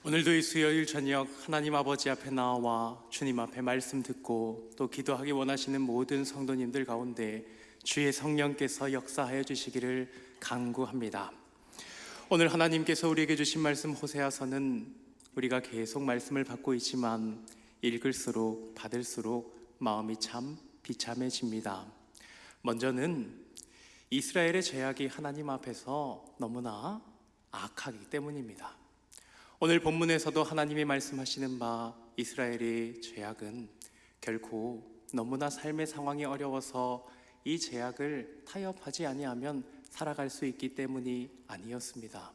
오늘도 이 수요일 저녁 하나님 아버지 앞에 나와 주님 앞에 말씀 듣고 또 기도하기 원하시는 모든 성도님들 가운데 주의 성령께서 역사하여 주시기를 간구합니다. 오늘 하나님께서 우리에게 주신 말씀 호세아서는 우리가 계속 말씀을 받고 있지만 읽을수록 받을수록 마음이 참 비참해집니다. 먼저는 이스라엘의 죄악이 하나님 앞에서 너무나 악하기 때문입니다. 오늘 본문에서도 하나님이 말씀하시는 바 이스라엘의 죄악은 결코 너무나 삶의 상황이 어려워서 이 죄악을 타협하지 아니하면 살아갈 수 있기 때문이 아니었습니다.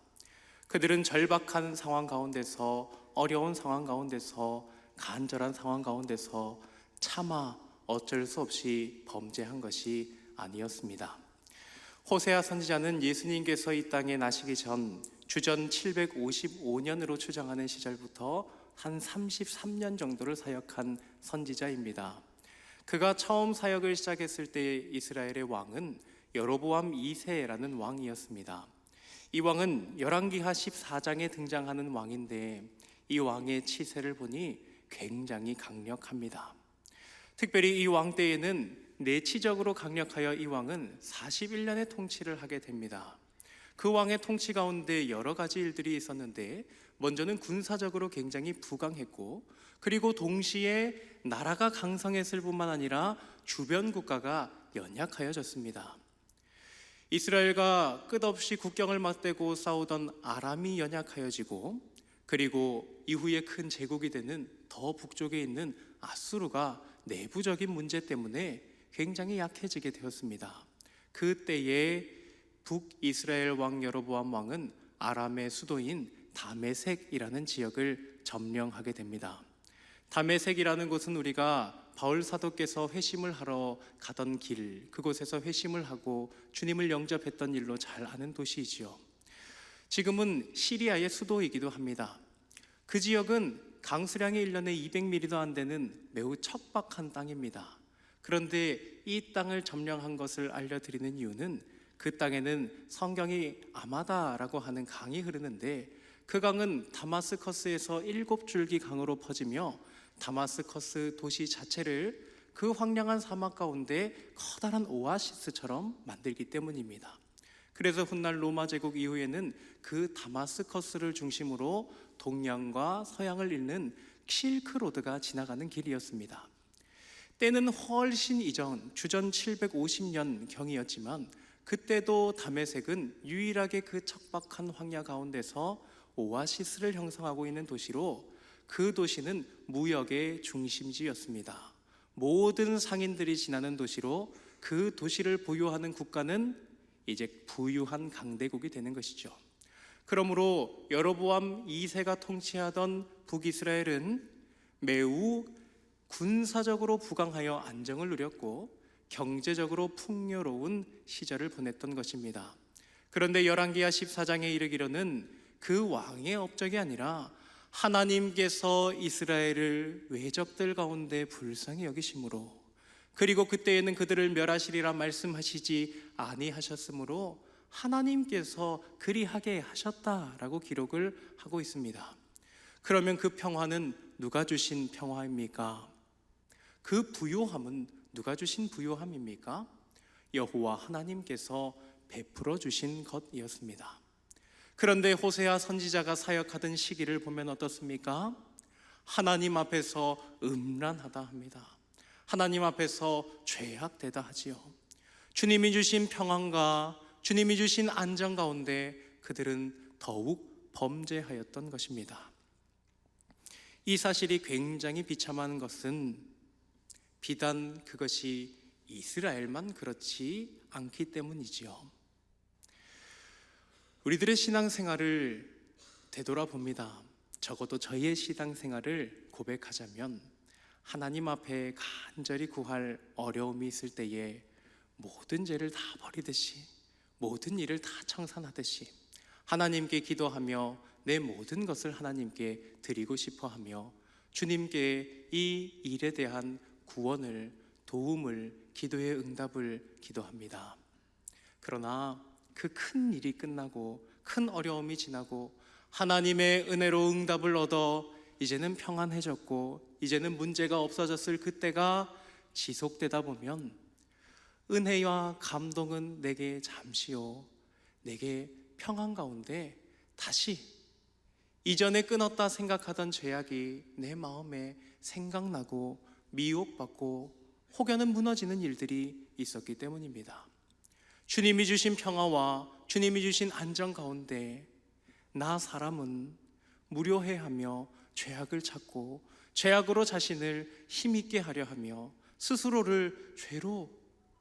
그들은 절박한 상황 가운데서, 어려운 상황 가운데서, 간절한 상황 가운데서 차마 어쩔 수 없이 범죄한 것이 아니었습니다. 호세아 선지자는 예수님께서 이 땅에 나시기 전 주전 755년으로 추정하는 시절부터 한 33년 정도를 사역한 선지자입니다. 그가 처음 사역을 시작했을 때 이스라엘의 왕은 여로보암 2세라는 왕이었습니다. 이 왕은 열왕기하 14장에 등장하는 왕인데 이 왕의 치세를 보니 굉장히 강력합니다. 특별히 이 왕 때에는 내치적으로 강력하여 이 왕은 41년의 통치를 하게 됩니다. 그 왕의 통치 가운데 여러 가지 일들이 있었는데 먼저는 군사적으로 굉장히 부강했고, 그리고 동시에 나라가 강성했을 뿐만 아니라 주변 국가가 연약하여졌습니다. 이스라엘과 끝없이 국경을 맞대고 싸우던 아람이 연약하여지고, 그리고 이후에 큰 제국이 되는 더 북쪽에 있는 아수르가 내부적인 문제 때문에 굉장히 약해지게 되었습니다. 그때에 북이스라엘 왕 여로보암 왕은 아람의 수도인 다메섹이라는 지역을 점령하게 됩니다. 다메섹이라는 곳은 우리가 바울 사도께서 회심을 하러 가던 길, 그곳에서 회심을 하고 주님을 영접했던 일로 잘 아는 도시이지요. 지금은 시리아의 수도이기도 합니다. 그 지역은 강수량이 1년에 200mm도 안 되는 매우 척박한 땅입니다. 그런데 이 땅을 점령한 것을 알려드리는 이유는 그 땅에는 성경이 아마다라고 하는 강이 흐르는데 그 강은 다마스커스에서 7줄기 강으로 퍼지며 다마스커스 도시 자체를 그 황량한 사막 가운데 커다란 오아시스처럼 만들기 때문입니다. 그래서 훗날 로마 제국 이후에는 그 다마스커스를 중심으로 동양과 서양을 잇는 실크로드가 지나가는 길이었습니다. 때는 훨씬 이전 주전 750년 경이었지만 그때도 다메섹은 유일하게 그 척박한 황야 가운데서 오아시스를 형성하고 있는 도시로, 그 도시는 무역의 중심지였습니다. 모든 상인들이 지나는 도시로, 그 도시를 보유하는 국가는 이제 부유한 강대국이 되는 것이죠. 그러므로 여로보암 2세가 통치하던 북이스라엘은 매우 군사적으로 부강하여 안정을 누렸고 경제적으로 풍요로운 시절을 보냈던 것입니다. 그런데 열왕기하 14장에 이르기로는 그 왕의 업적이 아니라 하나님께서 이스라엘을 외적들 가운데 불쌍히 여기심으로, 그리고 그때에는 그들을 멸하시리라 말씀하시지 아니하셨으므로 하나님께서 그리하게 하셨다라고 기록을 하고 있습니다. 그러면 그 평화는 누가 주신 평화입니까? 그 부요함은 누가 주신 부요함입니까? 여호와 하나님께서 베풀어 주신 것이었습니다. 그런데 호세아 선지자가 사역하던 시기를 보면 어떻습니까? 하나님 앞에서 음란하다 합니다. 하나님 앞에서 죄악되다 하지요. 주님이 주신 평안과 주님이 주신 안정 가운데 그들은 더욱 범죄하였던 것입니다. 이 사실이 굉장히 비참한 것은 비단 그것이 이스라엘만 그렇지 않기 때문이지요. 우리들의 신앙생활을 되돌아봅니다. 적어도 저희의 신앙생활을 고백하자면 하나님 앞에 간절히 구할 어려움이 있을 때에 모든 죄를 다 버리듯이, 모든 일을 다 청산하듯이 하나님께 기도하며 내 모든 것을 하나님께 드리고 싶어하며 주님께 이 일에 대한 구원을, 도움을, 기도의 응답을 기도합니다. 그러나 그 큰 일이 끝나고 큰 어려움이 지나고 하나님의 은혜로 응답을 얻어 이제는 평안해졌고 이제는 문제가 없어졌을 그때가 지속되다 보면 은혜와 감동은 내게 잠시요, 내게 평안 가운데 다시 이전에 끊었다 생각하던 죄악이 내 마음에 생각나고 미혹받고 혹여는 무너지는 일들이 있었기 때문입니다. 주님이 주신 평화와 주님이 주신 안정 가운데 나 사람은 무료해하며 죄악을 찾고 죄악으로 자신을 힘있게 하려 하며 스스로를 죄로,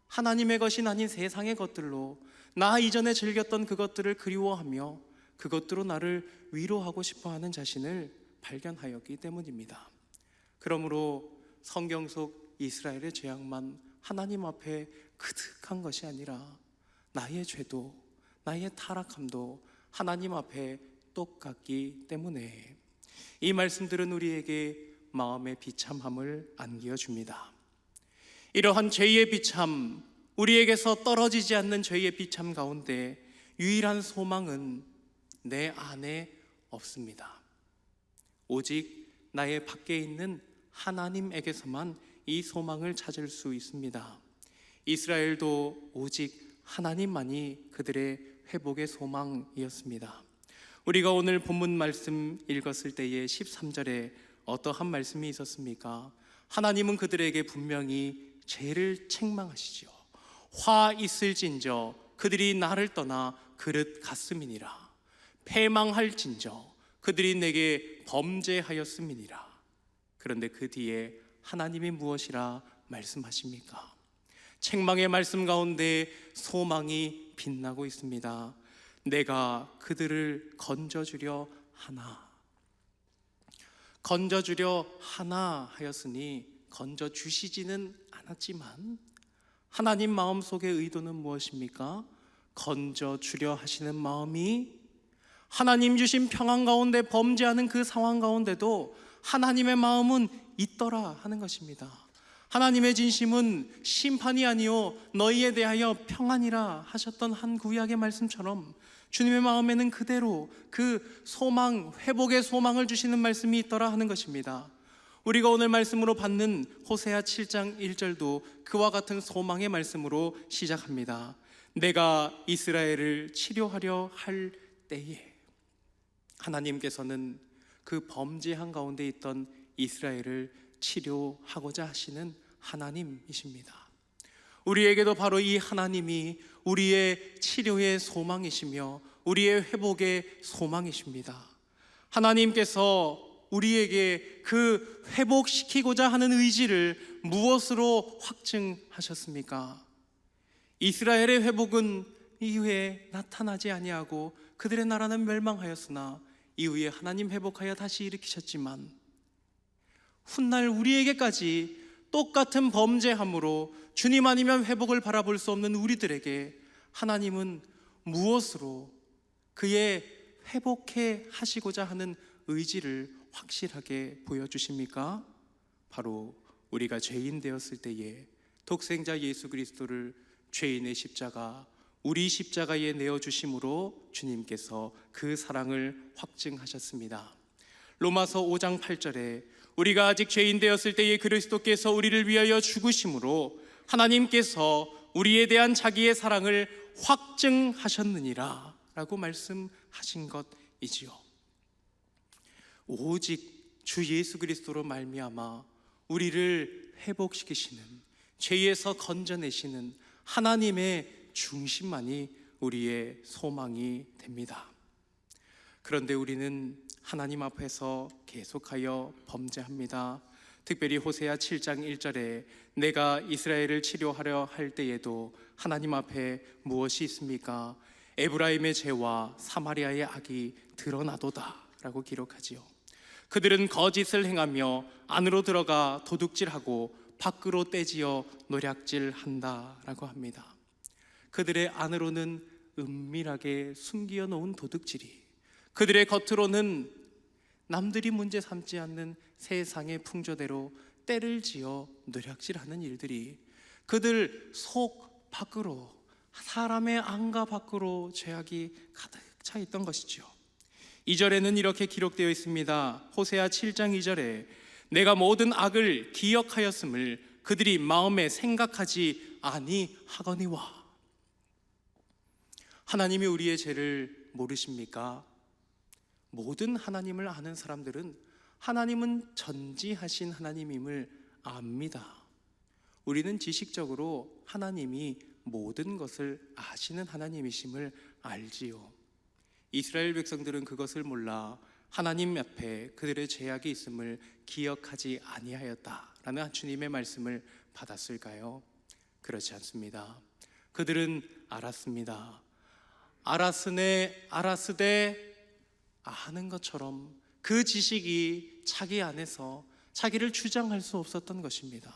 하나님의 것이 아닌 세상의 것들로, 나 이전에 즐겼던 그것들을 그리워하며 그것들로 나를 위로하고 싶어하는 자신을 발견하였기 때문입니다. 그러므로 성경 속 이스라엘의 죄악만 하나님 앞에 그득한 것이 아니라 나의 죄도, 나의 타락함도 하나님 앞에 똑같기 때문에 이 말씀들은 우리에게 마음의 비참함을 안겨줍니다. 이러한 죄의 비참, 우리에게서 떨어지지 않는 죄의 비참 가운데 유일한 소망은 내 안에 없습니다. 오직 나의 밖에 있는 하나님에게서만 이 소망을 찾을 수 있습니다. 이스라엘도 오직 하나님만이 그들의 회복의 소망이었습니다. 우리가 오늘 본문 말씀 읽었을 때에 13절에 어떠한 말씀이 있었습니까? 하나님은 그들에게 분명히 죄를 책망하시죠. 화 있을진저 그들이 나를 떠나 그릇 같음이니라. 패망할진저 그들이 내게 범죄하였음이니라. 그런데 그 뒤에 하나님이 무엇이라 말씀하십니까? 책망의 말씀 가운데 소망이 빛나고 있습니다. 내가 그들을 건져주려 하나. 건져주려 하나 하였으니 건져주시지는 않았지만 하나님 마음속의 의도는 무엇입니까? 건져주려 하시는 마음이 하나님 주신 평안 가운데 범죄하는 그 상황 가운데도 하나님의 마음은 있더라 하는 것입니다. 하나님의 진심은 심판이 아니요 너희에 대하여 평안이라 하셨던 한 구약의 말씀처럼 주님의 마음에는 그대로 그 소망, 회복의 소망을 주시는 말씀이 있더라 하는 것입니다. 우리가 오늘 말씀으로 받는 호세아 7장 1절도 그와 같은 소망의 말씀으로 시작합니다. 내가 이스라엘을 치료하려 할 때에, 하나님께서는 그 범죄한 가운데 있던 이스라엘을 치료하고자 하시는 하나님이십니다. 우리에게도 바로 이 하나님이 우리의 치료의 소망이시며 우리의 회복의 소망이십니다. 하나님께서 우리에게 그 회복시키고자 하는 의지를 무엇으로 확증하셨습니까? 이스라엘의 회복은 이후에 나타나지 아니하고 그들의 나라는 멸망하였으나 이후에 하나님 회복하여 다시 일으키셨지만 훗날 우리에게까지 똑같은 범죄함으로 주님 아니면 회복을 바라볼 수 없는 우리들에게 하나님은 무엇으로 그의 회복해 하시고자 하는 의지를 확실하게 보여주십니까? 바로 우리가 죄인 되었을 때에 독생자 예수 그리스도를 죄인의 십자가, 우리 십자가에 내어주심으로 주님께서 그 사랑을 확증하셨습니다. 로마서 5장 8절에 우리가 아직 죄인 되었을 때에 그리스도께서 우리를 위하여 죽으심으로 하나님께서 우리에 대한 자기의 사랑을 확증하셨느니라 라고 말씀하신 것이지요. 오직 주 예수 그리스도로 말미암아 우리를 회복시키시는, 죄에서 건져내시는 하나님의 중심만이 우리의 소망이 됩니다. 그런데 우리는 하나님 앞에서 계속하여 범죄합니다. 특별히 호세아 7장 1절에 내가 이스라엘을 치료하려 할 때에도 하나님 앞에 무엇이 있습니까? 에브라임의 죄와 사마리아의 악이 드러나도다 라고 기록하지요. 그들은 거짓을 행하며 안으로 들어가 도둑질하고 밖으로 떼지어 노략질한다 라고 합니다. 그들의 안으로는 은밀하게 숨겨 놓은 도둑질이, 그들의 겉으로는 남들이 문제 삼지 않는 세상의 풍조대로 때를 지어 노략질하는 일들이 그들 속 밖으로, 사람의 안과 밖으로 죄악이 가득 차 있던 것이죠. 2절에는 이렇게 기록되어 있습니다. 호세아 7장 2절에 내가 모든 악을 기억하였음을 그들이 마음에 생각하지 아니하거니와. 하나님이 우리의 죄를 모르십니까? 모든 하나님을 아는 사람들은 하나님은 전지하신 하나님임을 압니다. 우리는 지식적으로 하나님이 모든 것을 아시는 하나님이심을 알지요. 이스라엘 백성들은 그것을 몰라 하나님 앞에 그들의 죄악이 있음을 기억하지 아니하였다라는 주님의 말씀을 받았을까요? 그렇지 않습니다. 그들은 알았습니다. 알았으되 아는 것처럼 그 지식이 자기 안에서 자기를 주장할 수 없었던 것입니다.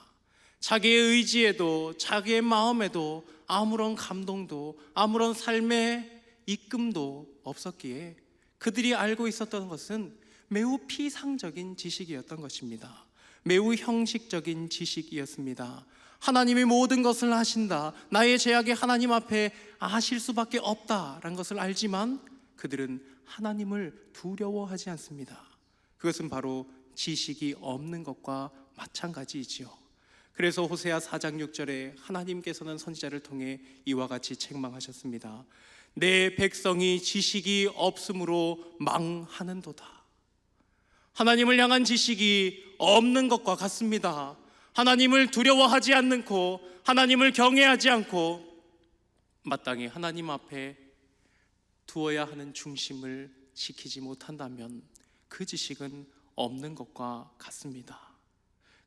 자기의 의지에도 자기의 마음에도 아무런 감동도 아무런 삶의 이쁨도 없었기에 그들이 알고 있었던 것은 매우 피상적인 지식이었던 것입니다. 매우 형식적인 지식이었습니다. 하나님이 모든 것을 하신다, 나의 죄악이 하나님 앞에 아실 수밖에 없다라는 것을 알지만 그들은 하나님을 두려워하지 않습니다. 그것은 바로 지식이 없는 것과 마찬가지이지요. 그래서 호세아 4장 6절에 하나님께서는 선지자를 통해 이와 같이 책망하셨습니다. 내 백성이 지식이 없으므로 망하는도다. 하나님을 향한 지식이 없는 것과 같습니다. 하나님을 두려워하지 않고 하나님을 경외하지 않고 마땅히 하나님 앞에 두어야 하는 중심을 지키지 못한다면 그 지식은 없는 것과 같습니다.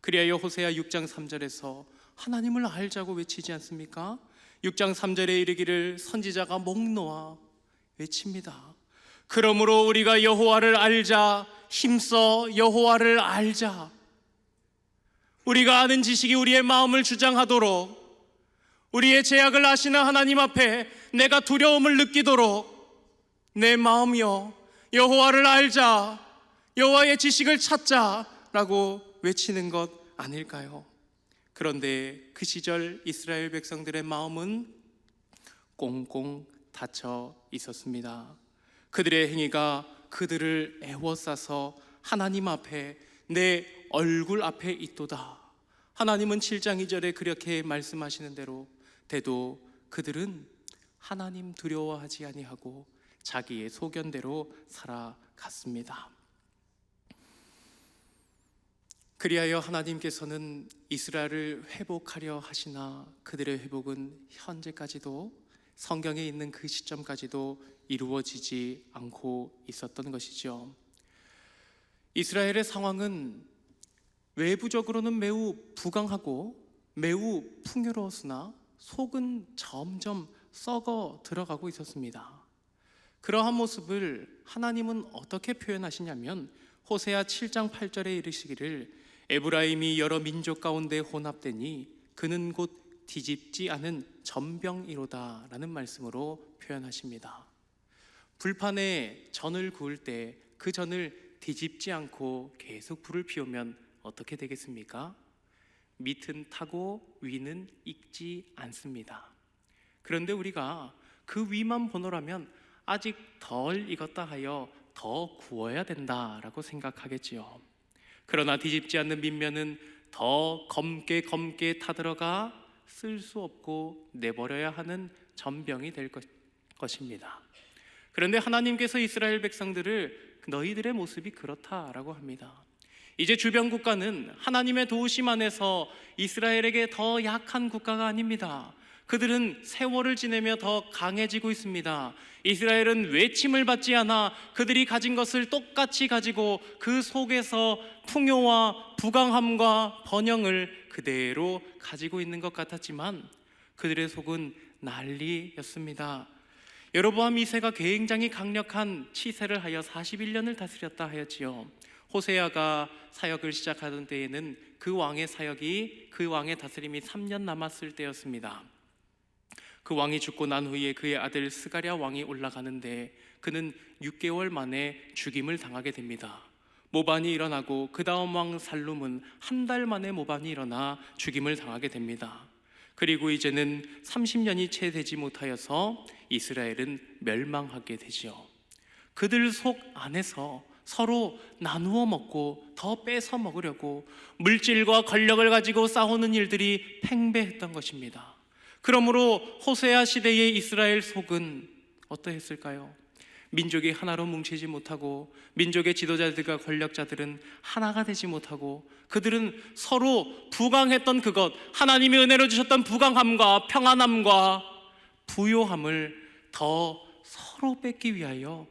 그리하여 호세아 6장 3절에서 하나님을 알자고 외치지 않습니까? 6장 3절에 이르기를 선지자가 목 놓아 외칩니다. 그러므로 우리가 여호와를 알자, 힘써 여호와를 알자. 우리가 아는 지식이 우리의 마음을 주장하도록, 우리의 죄악을 아시는 하나님 앞에 내가 두려움을 느끼도록 내 마음이여 여호와를 알자, 여호와의 지식을 찾자라고 외치는 것 아닐까요? 그런데 그 시절 이스라엘 백성들의 마음은 꽁꽁 닫혀 있었습니다. 그들의 행위가 그들을 애워싸서 하나님 앞에 내 얼굴 앞에 있도다. 하나님은 7장 2절에 그렇게 말씀하시는 대로 대도 그들은 하나님 두려워하지 아니하고 자기의 소견대로 살아갔습니다. 그리하여 하나님께서는 이스라엘을 회복하려 하시나 그들의 회복은 현재까지도 성경에 있는 그 시점까지도 이루어지지 않고 있었던 것이죠. 이스라엘의 상황은 외부적으로는 매우 부강하고 매우 풍요로웠으나 속은 점점 썩어 들어가고 있었습니다. 그러한 모습을 하나님은 어떻게 표현하시냐면 호세아 7장 8절에 이르시기를 에브라임이 여러 민족 가운데 혼합되니 그는 곧 뒤집지 않은 전병이로다 라는 말씀으로 표현하십니다. 불판에 전을 구울 때 그 전을 뒤집지 않고 계속 불을 피우면 어떻게 되겠습니까? 밑은 타고 위는 익지 않습니다. 그런데 우리가 그 위만 보노라면 아직 덜 익었다 하여 더 구워야 된다라고 생각하겠지요. 그러나 뒤집지 않는 밑면은 더 검게 타들어가 쓸 수 없고 내버려야 하는 전병이 될 것입니다. 그런데 하나님께서 이스라엘 백성들을 너희들의 모습이 그렇다라고 합니다. 이제 주변 국가는 하나님의 도우심 안에서 이스라엘에게 더 약한 국가가 아닙니다. 그들은 세월을 지내며 더 강해지고 있습니다. 이스라엘은 외침을 받지 않아 그들이 가진 것을 똑같이 가지고 그 속에서 풍요와 부강함과 번영을 그대로 가지고 있는 것 같았지만 그들의 속은 난리였습니다. 여로보암 2세가 굉장히 강력한 치세를 하여 41년을 다스렸다 하였지요. 호세아가 사역을 시작하던 때에는 그 왕의 다스림이 3년 남았을 때였습니다. 그 왕이 죽고 난 후에 그의 아들 스가랴 왕이 올라가는데 그는 6개월 만에 죽임을 당하게 됩니다. 모반이 일어나고 그 다음 왕 살룸은 한 달 만에 모반이 일어나 죽임을 당하게 됩니다. 그리고 이제는 30년이 채 되지 못하여서 이스라엘은 멸망하게 되죠. 그들 속 안에서 서로 나누어 먹고 더 뺏어 먹으려고 물질과 권력을 가지고 싸우는 일들이 팽배했던 것입니다. 그러므로 호세아 시대의 이스라엘 속은 어떠했을까요? 민족이 하나로 뭉치지 못하고 민족의 지도자들과 권력자들은 하나가 되지 못하고 그들은 서로 부강했던 그것, 하나님의 은혜로 주셨던 부강함과 평안함과 부요함을 더 서로 뺏기 위하여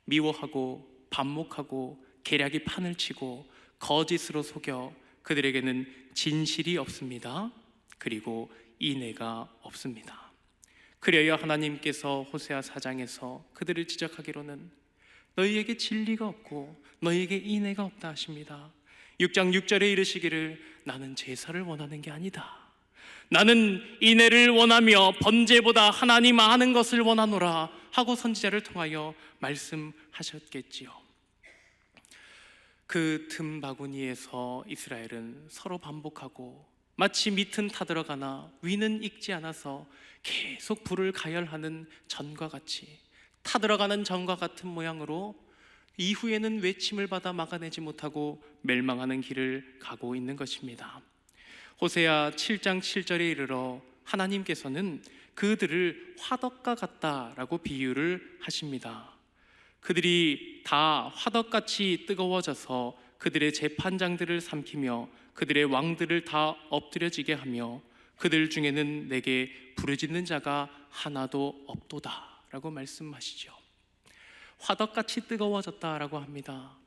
미워하고 반목하고 계략이 판을 치고 거짓으로 속여 그들에게는 진실이 없습니다. 그리고 인애가 없습니다. 그래야 하나님께서 호세아 4장에서 그들을 지적하기로는 너희에게 진리가 없고 너희에게 인애가 없다 하십니다. 6장 6절에 이르시기를 나는 제사를 원하는 게 아니다. 나는 인애를 원하며 번제보다 하나님 아는 것을 원하노라 하고 선지자를 통하여 말씀하셨겠지요. 그 틈바구니에서 이스라엘은 서로 반복하고 마치 밑은 타들어가나 위는 익지 않아서 계속 불을 가열하는 전과 같이 타들어가는 전과 같은 모양으로 이후에는 외침을 받아 막아내지 못하고 멸망하는 길을 가고 있는 것입니다. 호세아 7장 7절에 이르러 하나님께서는 그들을 화덕과 같다라고 비유를 하십니다. 그들이 다 화덕같이 뜨거워져서 그들의 재판장들을 삼키며 그들의 왕들을 다 엎드려지게 하며 그들 중에는 내게 부르짖는 자가 하나도 없도다 라고 말씀하시죠. 화덕같이 뜨거워졌다라고 합니다.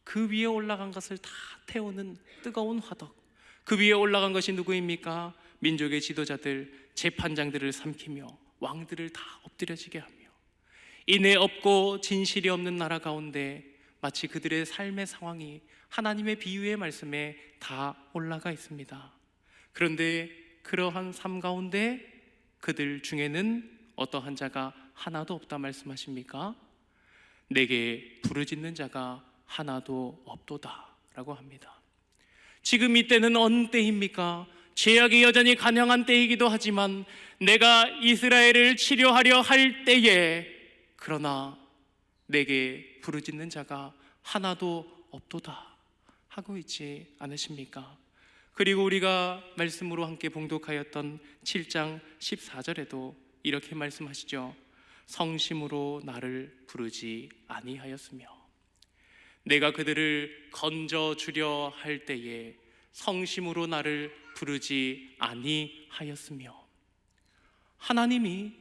그 위에 올라간 것을 다 태우는 뜨거운 화덕. 그 위에 올라간 것이 누구입니까? 민족의 지도자들, 재판장들을 삼키며 왕들을 다 엎드려지게 하며 인애 없고 진실이 없는 나라 가운데 마치 그들의 삶의 상황이 하나님의 비유의 말씀에 다 올라가 있습니다. 그런데 그러한 삶 가운데 그들 중에는 어떠한 자가 하나도 없다 말씀하십니까? 내게 부르짖는 자가 하나도 없도다 라고 합니다. 지금 이때는 어느 때입니까? 죄악이 여전히 간영한 때이기도 하지만 내가 이스라엘을 치료하려 할 때에 그러나 내게 부르짖는 자가 하나도 없도다 하고 있지 않으십니까? 그리고 우리가 말씀으로 함께 봉독하였던 7장 14절에도 이렇게 말씀하시죠. 성심으로 나를 부르지 아니하였으며 내가 그들을 건져주려 할 때에 성심으로 나를 부르지 아니하였으며 하나님이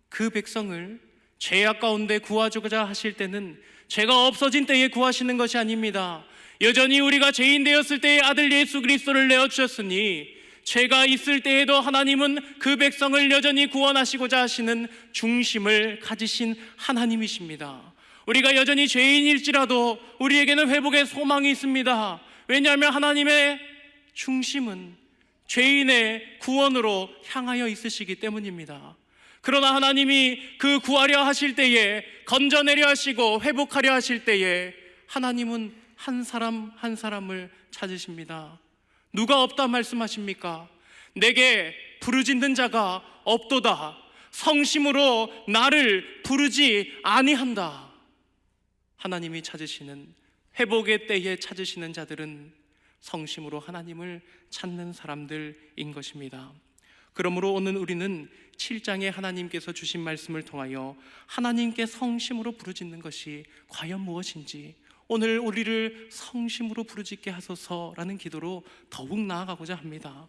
그 백성을 죄악 가운데 구하고자 하실 때는 죄가 없어진 때에 구하시는 것이 아닙니다. 여전히 우리가 죄인 되었을 때에 아들 예수 그리스도를 내어주셨으니 죄가 있을 때에도 하나님은 그 백성을 여전히 구원하시고자 하시는 중심을 가지신 하나님이십니다. 우리가 여전히 죄인일지라도 우리에게는 회복의 소망이 있습니다. 왜냐하면 하나님의 중심은 죄인의 구원으로 향하여 있으시기 때문입니다. 그러나 하나님이 그 구하려 하실 때에 건져내려 하시고 회복하려 하실 때에 하나님은 한 사람 한 사람을 찾으십니다. 누가 없다 말씀하십니까? 내게 부르짖는 자가 없도다. 성심으로 나를 부르지 아니한다. 하나님이 찾으시는 회복의 때에 찾으시는 자들은 성심으로 하나님을 찾는 사람들인 것입니다. 그러므로 오늘 우리는 7장에 하나님께서 주신 말씀을 통하여 하나님께 성심으로 부르짖는 것이 과연 무엇인지 오늘 우리를 성심으로 부르짖게 하소서라는 기도로 더욱 나아가고자 합니다.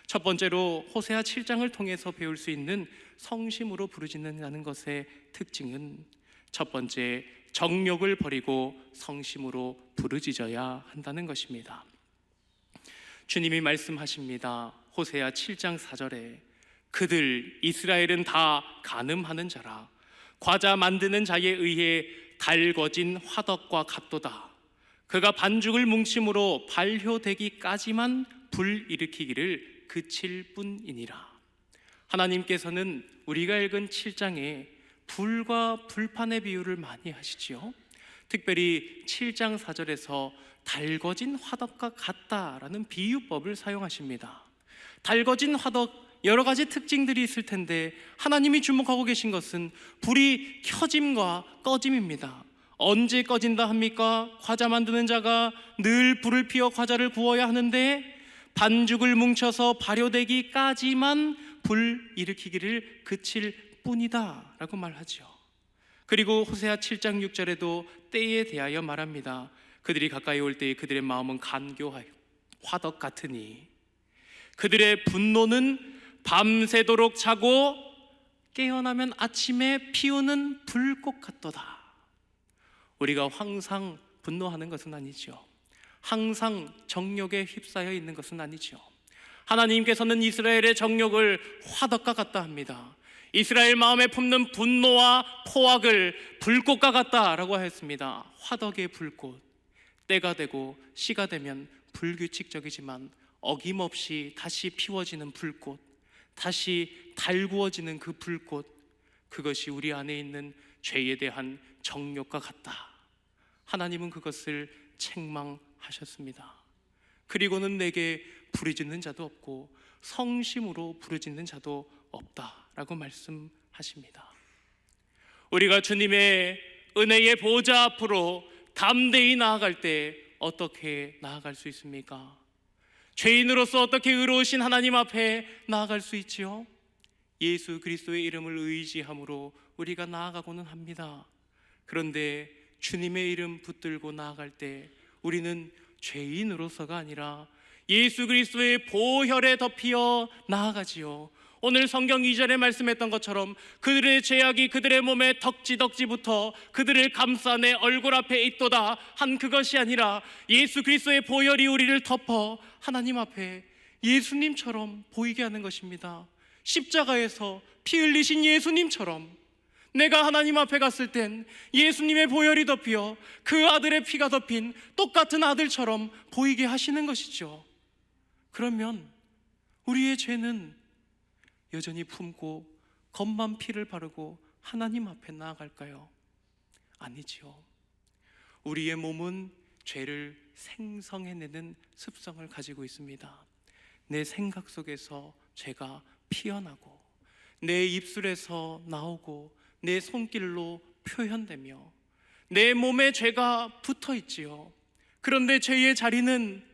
첫 번째로 호세아 7장을 통해서 배울 수 있는 성심으로 부르짖는다는 것의 특징은 첫 번째, 정욕을 버리고 성심으로 부르짖어야 한다는 것입니다. 주님이 말씀하십니다. 호세아 7장 4절에 그들 이스라엘은 다 간음하는 자라 과자 만드는 자에 의해 달궈진 화덕과 같도다. 그가 반죽을 뭉침으로 발효되기까지만 불 일으키기를 그칠 뿐이니라. 하나님께서는 우리가 읽은 7장에 불과 불판의 비유를 많이 하시지요. 특별히 7장 4절에서 달궈진 화덕과 같다라는 비유법을 사용하십니다. 달궈진 화덕, 여러 가지 특징들이 있을 텐데 하나님이 주목하고 계신 것은 불이 켜짐과 꺼짐입니다. 언제 꺼진다 합니까? 과자 만드는 자가 늘 불을 피워 과자를 구워야 하는데 반죽을 뭉쳐서 발효되기까지만 불 일으키기를 그칠 뿐이다 라고 말하죠. 그리고 호세아 7장 6절에도 때에 대하여 말합니다. 그들이 가까이 올 때에 그들의 마음은 간교하여 화덕 같으니 그들의 분노는 밤새도록 자고 깨어나면 아침에 피우는 불꽃 같도다. 우리가 항상 분노하는 것은 아니죠. 항상 정욕에 휩싸여 있는 것은 아니죠. 하나님께서는 이스라엘의 정욕을 화덕과 같다 합니다. 이스라엘 마음에 품는 분노와 포악을 불꽃과 같다라고 했습니다. 화덕의 불꽃, 때가 되고 시가 되면 불규칙적이지만 어김없이 다시 피워지는 불꽃, 다시 달구어지는 그 불꽃, 그것이 우리 안에 있는 죄에 대한 정욕과 같다. 하나님은 그것을 책망하셨습니다. 그리고는 내게 부르짖는 자도 없고 성심으로 부르짖는 자도 없다라고 말씀하십니다. 우리가 주님의 은혜의 보좌 앞으로 담대히 나아갈 때 어떻게 나아갈 수 있습니까? 죄인으로서 어떻게 의로우신 하나님 앞에 나아갈 수 있지요? 예수 그리스도의 이름을 의지함으로 우리가 나아가고는 합니다. 그런데 주님의 이름 붙들고 나아갈 때 우리는 죄인으로서가 아니라 예수 그리스도의 보혈에 덮여 나아가지요. 오늘 성경 2절에 말씀했던 것처럼 그들의 죄악이 그들의 몸에 덕지덕지부터 그들을 감싸 내 얼굴 앞에 있도다 한 그것이 아니라 예수 그리스도의 보혈이 우리를 덮어 하나님 앞에 예수님처럼 보이게 하는 것입니다. 십자가에서 피 흘리신 예수님처럼 내가 하나님 앞에 갔을 땐 예수님의 보혈이 덮여 그 아들의 피가 덮인 똑같은 아들처럼 보이게 하시는 것이죠. 그러면 우리의 죄는 여전히 품고 겉만 피를 바르고 하나님 앞에 나아갈까요? 아니지요. 우리의 몸은 죄를 생성해내는 습성을 가지고 있습니다. 내 생각 속에서 죄가 피어나고 내 입술에서 나오고 내 손길로 표현되며 내 몸에 죄가 붙어있지요. 그런데 죄의 자리는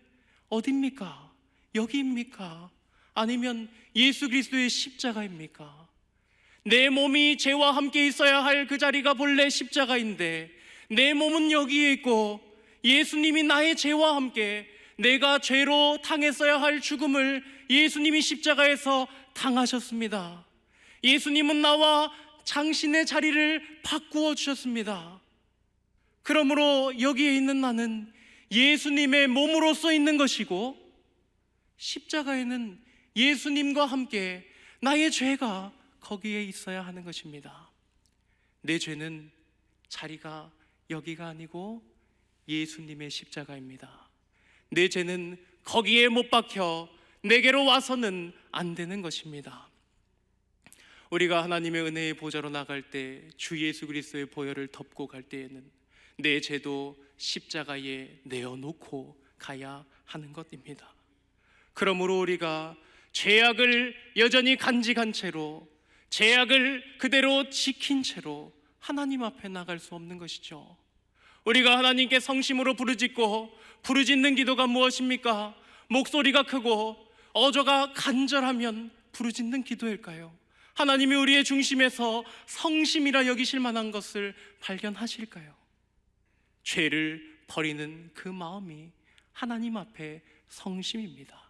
어디입니까? 여기입니까? 아니면 예수 그리스도의 십자가입니까? 내 몸이 죄와 함께 있어야 할 그 자리가 본래 십자가인데 내 몸은 여기에 있고 예수님이 나의 죄와 함께 내가 죄로 당했어야 할 죽음을 예수님이 십자가에서 당하셨습니다. 예수님은 나와 당신의 자리를 바꾸어 주셨습니다. 그러므로 여기에 있는 나는 예수님의 몸으로서 있는 것이고 십자가에는 예수님과 함께 나의 죄가 거기에 있어야 하는 것입니다. 내 죄는 자리가 여기가 아니고 예수님의 십자가입니다. 내 죄는 거기에 못 박혀 내게로 와서는 안 되는 것입니다. 우리가 하나님의 은혜의 보좌로 나갈 때 주 예수 그리스도의 보혈을 덮고 갈 때에는 내 죄도 십자가에 내어놓고 가야 하는 것입니다. 그러므로 우리가 죄악을 여전히 간직한 채로 죄악을 그대로 지킨 채로 하나님 앞에 나갈 수 없는 것이죠. 우리가 하나님께 성심으로 부르짖는 기도가 무엇입니까? 목소리가 크고 어조가 간절하면 부르짖는 기도일까요? 하나님이 우리의 중심에서 성심이라 여기실 만한 것을 발견하실까요? 죄를 버리는 그 마음이 하나님 앞에 성심입니다.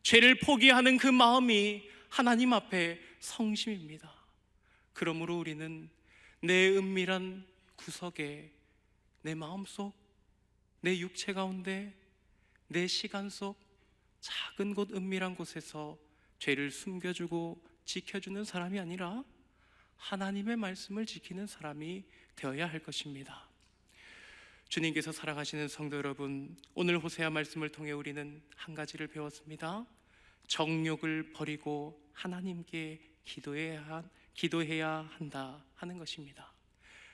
죄를 포기하는 그 마음이 하나님 앞에 성심입니다. 그러므로 우리는 내 은밀한 구석에 내 마음속, 내 육체 가운데, 내 시간 속 작은 곳 은밀한 곳에서 죄를 숨겨주고 지켜주는 사람이 아니라 하나님의 말씀을 지키는 사람이 되어야 할 것입니다. 주님께서 살아가시는 성도 여러분, 오늘 호세아 말씀을 통해 우리는 한 가지를 배웠습니다. 정욕을 버리고 하나님께 기도해야 한다 하는 것입니다.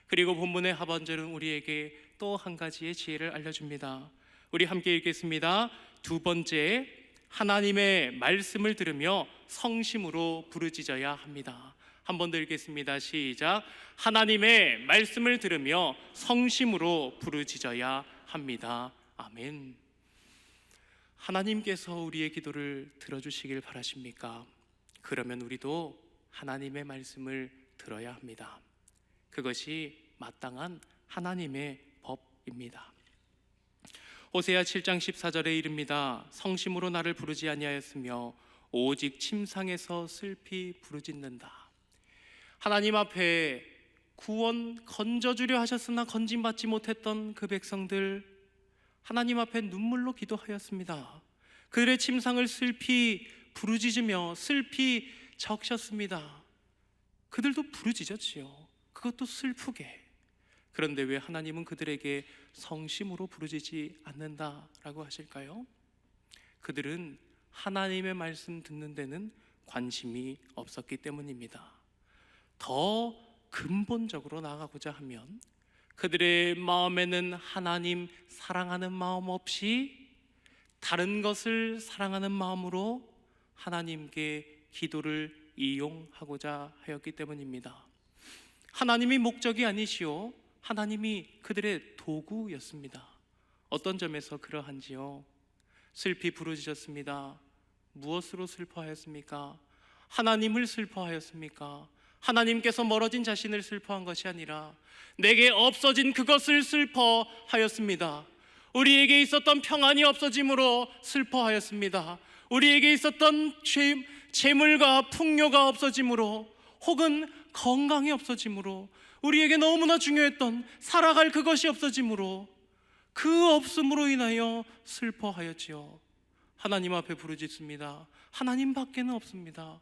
그리고 본문의 하반절은 우리에게 또 한 가지의 지혜를 알려줍니다. 우리 함께 읽겠습니다. 두 번째, 하나님의 말씀을 들으며 성심으로 부르짖어야 합니다. 한 번 더 읽겠습니다. 시작. 하나님의 말씀을 들으며 성심으로 부르짖어야 합니다. 아멘. 하나님께서 우리의 기도를 들어주시길 바라십니까? 그러면 우리도 하나님의 말씀을 들어야 합니다. 그것이 마땅한 하나님의 법입니다. 호세아 7장 14절에 이릅니다. 성심으로 나를 부르지 아니하였으며 오직 침상에서 슬피 부르짖는다. 하나님 앞에 구원 건져주려 하셨으나 건짐받지 못했던 그 백성들, 하나님 앞에 눈물로 기도하였습니다. 그들의 침상을 슬피 부르짖으며 슬피 적셨습니다. 그들도 부르짖었지요. 그것도 슬프게. 그런데 왜 하나님은 그들에게 성심으로 부르짖지 않는다라고 하실까요? 그들은 하나님의 말씀 듣는 데는 관심이 없었기 때문입니다. 더 근본적으로 나아가고자 하면 그들의 마음에는 하나님 사랑하는 마음 없이 다른 것을 사랑하는 마음으로 하나님께 기도를 이용하고자 하였기 때문입니다. 하나님이 목적이 아니시오, 하나님이 그들의 도구였습니다. 어떤 점에서 그러한지요? 슬피 부르짖었습니다. 무엇으로 슬퍼하였습니까? 하나님을 슬퍼하였습니까? 하나님께서 멀어진 자신을 슬퍼한 것이 아니라 내게 없어진 그것을 슬퍼하였습니다. 우리에게 있었던 평안이 없어짐으로 슬퍼하였습니다. 우리에게 있었던 재물과 풍요가 없어짐으로, 혹은 건강이 없어짐으로, 우리에게 너무나 중요했던 살아갈 그것이 없어짐으로, 그 없음으로 인하여 슬퍼하였지요. 하나님 앞에 부르짖습니다. 하나님 밖에는 없습니다.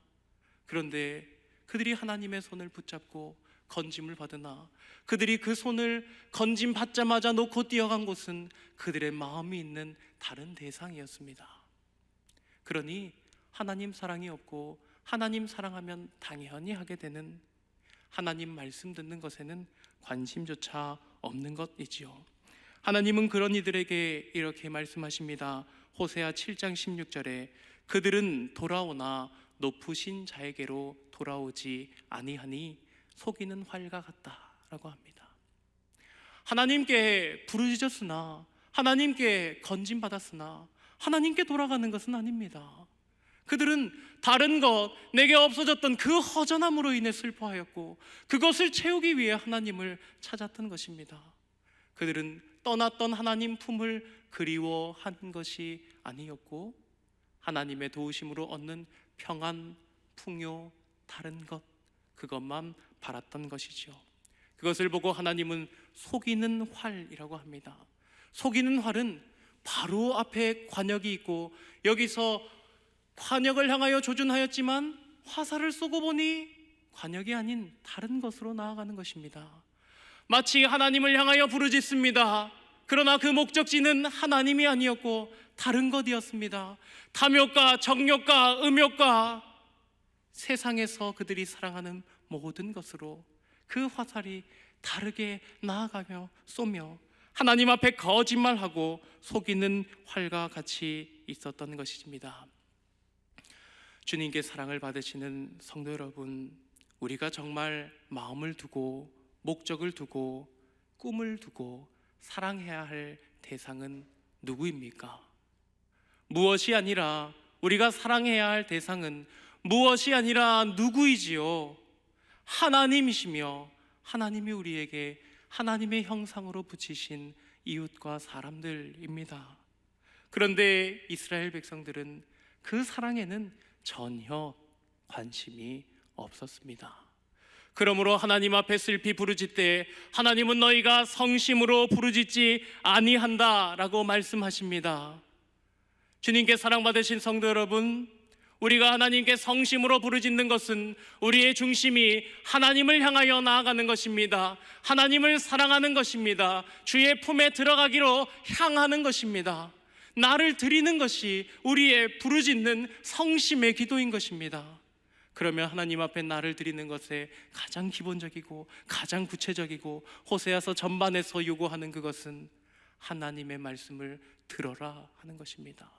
그런데 그들이 하나님의 손을 붙잡고 건짐을 받으나 그들이 그 손을 건짐 받자마자 놓고 뛰어간 곳은 그들의 마음이 있는 다른 대상이었습니다. 그러니 하나님 사랑이 없고 하나님 사랑하면 당연히 하게 되는, 하나님 말씀 듣는 것에는 관심조차 없는 것이지요. 하나님은 그런 이들에게 이렇게 말씀하십니다. 호세아 7장 16절에 그들은 돌아오나 높으신 자에게로 돌아오지 아니하니 속이는 활과 같다라고 합니다. 하나님께 부르짖었으나, 하나님께 건짐받았으나 하나님께 돌아가는 것은 아닙니다. 그들은 다른 것, 내게 없어졌던 그 허전함으로 인해 슬퍼하였고 그것을 채우기 위해 하나님을 찾았던 것입니다. 그들은 떠났던 하나님 품을 그리워한 것이 아니었고 하나님의 도우심으로 얻는 평안, 풍요, 다른 것, 그것만 바랐던 것이죠. 그것을 보고 하나님은 속이는 활이라고 합니다. 속이는 활은 바로 앞에 관역이 있고 여기서 관역을 향하여 조준하였지만 화살을 쏘고 보니 관역이 아닌 다른 것으로 나아가는 것입니다. 마치 하나님을 향하여 부르짖습니다. 그러나 그 목적지는 하나님이 아니었고 다른 것이었습니다. 탐욕과 정욕과 음욕과 세상에서 그들이 사랑하는 모든 것으로 그 화살이 다르게 나아가며 쏘며 하나님 앞에 거짓말하고 속이는 활과 같이 있었던 것입니다. 주님께 사랑을 받으시는 성도 여러분, 우리가 정말 마음을 두고 목적을 두고 꿈을 두고 사랑해야 할 대상은 누구입니까? 무엇이 아니라, 우리가 사랑해야 할 대상은 무엇이 아니라 누구이지요? 하나님이시며 하나님이 우리에게 하나님의 형상으로 붙이신 이웃과 사람들입니다. 그런데 이스라엘 백성들은 그 사랑에는 전혀 관심이 없었습니다. 그러므로 하나님 앞에 슬피 부르짖되 하나님은 너희가 성심으로 부르짖지 아니한다라고 말씀하십니다. 주님께 사랑받으신 성도 여러분, 우리가 하나님께 성심으로 부르짖는 것은 우리의 중심이 하나님을 향하여 나아가는 것입니다. 하나님을 사랑하는 것입니다. 주의 품에 들어가기로 향하는 것입니다. 나를 드리는 것이 우리의 부르짖는 성심의 기도인 것입니다. 그러면 하나님 앞에 나를 드리는 것에 가장 기본적이고 가장 구체적이고 호세아서 전반에서 요구하는 그것은 하나님의 말씀을 들어라 하는 것입니다.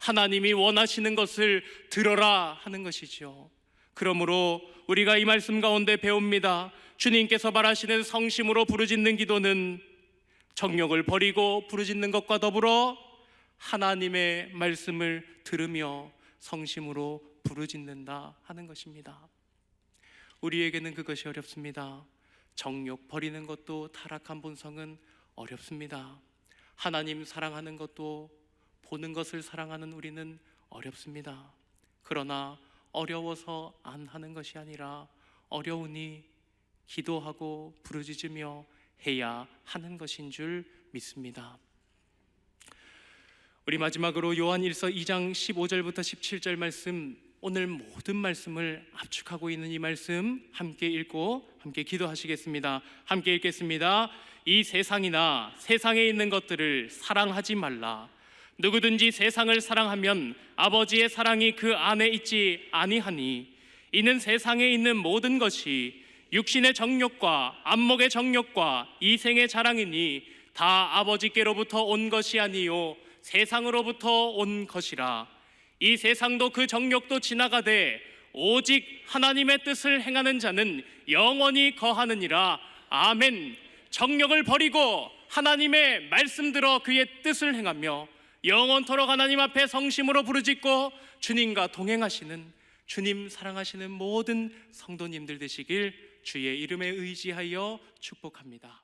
하나님이 원하시는 것을 들어라 하는 것이죠. 그러므로 우리가 이 말씀 가운데 배웁니다. 주님께서 말하시는 성심으로 부르짖는 기도는 정욕을 버리고 부르짖는 것과 더불어 하나님의 말씀을 들으며 성심으로 부르짖는다 하는 것입니다. 우리에게는 그것이 어렵습니다. 정욕 버리는 것도 타락한 본성은 어렵습니다. 하나님 사랑하는 것도 보는 것을 사랑하는 우리는 어렵습니다. 그러나 어려워서 안 하는 것이 아니라 어려우니 기도하고 부르짖으며 해야 하는 것인 줄 믿습니다. 우리 마지막으로 요한 1서 2장 15절부터 17절 말씀, 오늘 모든 말씀을 압축하고 있는 이 말씀 함께 읽고 함께 기도하시겠습니다. 함께 읽겠습니다. 이 세상이나 세상에 있는 것들을 사랑하지 말라. 누구든지 세상을 사랑하면 아버지의 사랑이 그 안에 있지 아니하니, 이는 세상에 있는 모든 것이 육신의 정욕과 안목의 정욕과 이생의 자랑이니 다 아버지께로부터 온 것이 아니요 세상으로부터 온 것이라. 이 세상도 그 정욕도 지나가되 오직 하나님의 뜻을 행하는 자는 영원히 거하느니라. 아멘. 정욕을 버리고 하나님의 말씀 들어 그의 뜻을 행하며 영원토록 하나님 앞에 성심으로 부르짖고 주님과 동행하시는, 주님 사랑하시는 모든 성도님들 되시길 주의 이름에 의지하여 축복합니다.